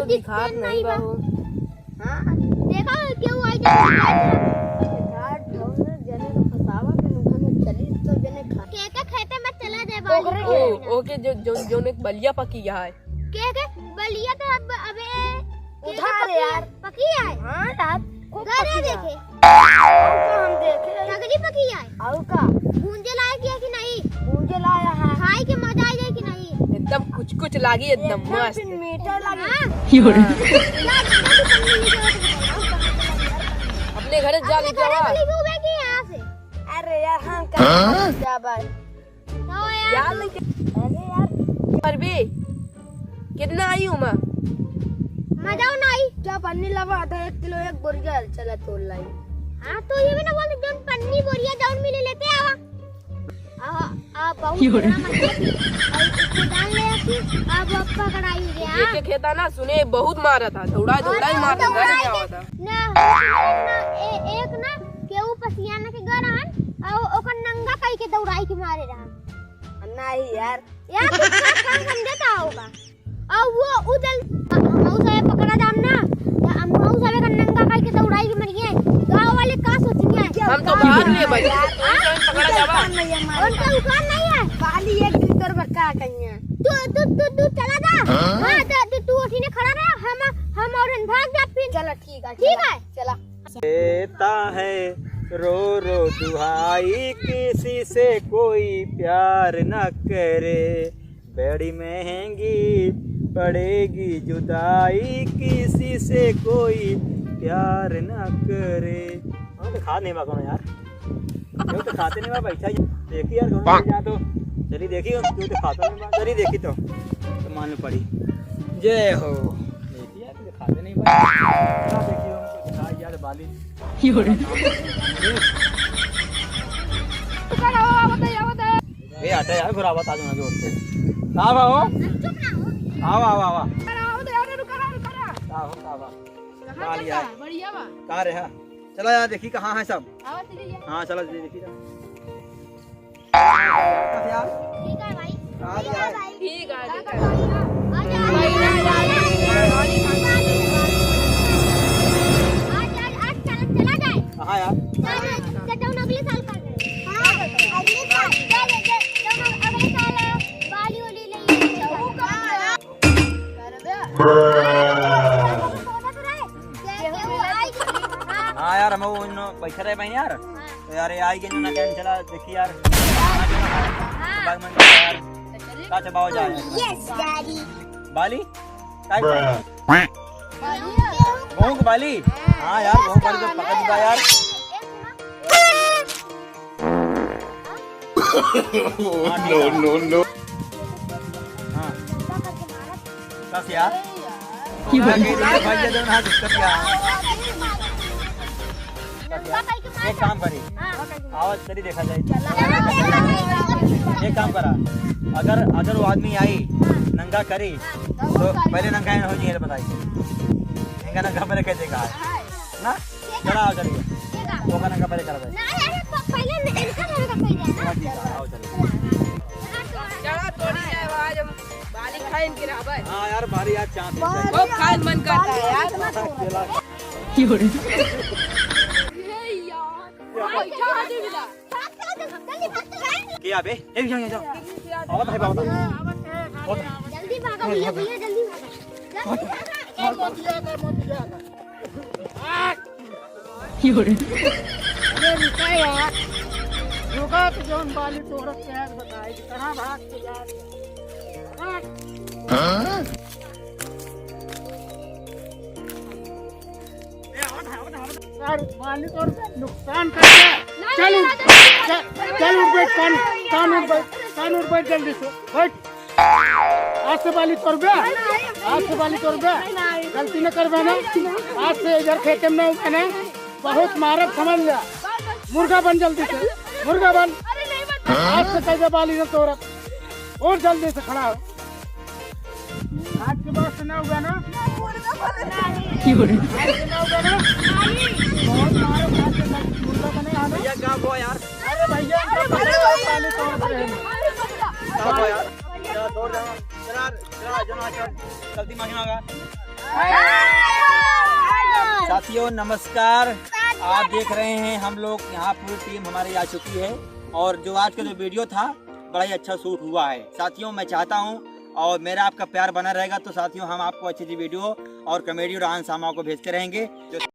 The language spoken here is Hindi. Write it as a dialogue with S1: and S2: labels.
S1: दिखात नहीं बहू।
S2: हां
S1: देखा क्यों आई
S2: घाट ढोने जने को फसावा के नुखा में चली तो जने खा
S1: के खेते में चला दे बाली।
S3: ओके जो एक बलिया पकी है
S1: के बलिया तो अबे
S2: उधार यार
S1: पकी है।
S2: हां रात
S1: घरे देखे
S2: हम देखे
S1: सगली पकी है।
S2: और का
S1: भूंजे लायक है कि नहीं?
S2: मुझे लाया है
S1: खाई के मजा आ जाए कि नहीं?
S3: एकदम कुछ लागी एकदम मस्त।
S2: मीटर लगी
S3: अपने घर जा ले जावा।
S2: अरे यार हम कहां जा भाई
S1: तो यार
S3: यार लेके
S2: अरे यार
S3: पर भी कितना आई हूं मैं
S1: मजा नहीं।
S2: क्या पन्नी लवा आधा 1 किलो एक बोरिया चला तोड़ लाई।
S1: हां तो ये भी ना बोल जौन पन्नी बोरिया जौन मिले लेते आवा आ बहुत बड़ा मत डाल ले आकी अब पकड़ाई गया।
S3: के खेता ना सुने बहुत मारा था दौड़ा ही मारा घर गया हुआ था
S1: ना एक ना केहू पसियाना के घर आन और ओकर नंगा कई के दौड़ाई के मारे रहा।
S2: नहीं यार
S1: काम समझता होगा और वो उदल मऊ साहब पकड़ा जाम ना मऊ साहब का नंगा कई के दौड़ाई के मरिए गांव वाले का सोचेंगे
S3: हम तो बाहर ले भाई पकड़ा जावा।
S1: उनका दुकान नहीं है
S2: बाली 1 लीटर बक्का कहिया
S1: तू चला जा। हां तू उठी ने खड़ा रहा हम और भाग जा फिर।
S2: चला ठीक है चला
S4: देता है रो रो दुहाई किसी से कोई प्यार न करे बड़ी महंगी पड़ेगी जुदाई किसी से कोई प्यार न करे। हाँ तो खा नहीं बा कौन यार क्यों तो खाते नहीं बा बैठा देखी यार कौन जा तो चली देखी क्यों तो खाता नहीं बा चली देखी तो मालूम पड़ी जय हो देखी यार तो खाते नहीं बा देखी हम खा यार बाली ये आता यार फिर आवाज आ जाना जोर से आओ आओ आओ आओ आओ बढ़िया कहाँ रहे चलो यार देखी कहाँ है सब। हाँ चलो देखी यार
S1: ठीक है भाई
S3: ठीक है
S1: आज चला जाए
S4: कहाँ यार
S1: अगले साल कर अगले साल बाली वाली ले
S4: हाँ यार हम पैसा रहे भाई यार तो यार आई के ना कैन चला देखी यार का चबाओ जाए बाली भोंग बाली। हाँ यार भोंग बाली तो पकड़ दिया यार नो हाँ कस यार भाई दे ना दिक्कत यार एक काम करी आवाज करी देखा जाए एक काम करा अगर वो आदमी आई नंगा करी तो पहले नंगा हो जाए बताइए नंगा पहले कैसे कहा ना चला आओ चलिए वो का नंगा पहले करा जाए हाँ यार भारी यार चांद
S3: खान मन करता है यार
S4: क्या बे एक जाओ आओ भाई बाबा
S1: जल्दी भागो भैया जल्दी
S2: रुका तो जोन बाली तोड़ के यार बताए कहां भाग के जा रही यार बाली तोड़ के नुकसान कर चल कान उठ बैठ जल्दी से बैठ आज से बाली तोड़ गलती न कर ना आज से इधर खेते में ना बहुत मारब समझ लिया मुर्गा बन जल्दी से मुर्गा बन आज से कैसे बाली न तोड़ब और जल्दी से खड़ा हो आज के बाद से ना होगा ना
S4: भैया क्या हुआ यार
S2: अरे भैया
S4: क्या हुआ यार तोड़ जाओ चला जल्दी महीना होगा। साथियों नमस्कार, आप देख रहे हैं हम लोग यहाँ पूरी टीम हमारी आ चुकी है और जो आज का जो वीडियो था बड़ा ही अच्छा शूट हुआ है। साथियों मैं चाहता हूँ और मेरा आपका प्यार बना रहेगा तो साथियों हम आपको अच्छी अच्छी वीडियो और कॉमेडी और डांस हम आपको भेजते रहेंगे।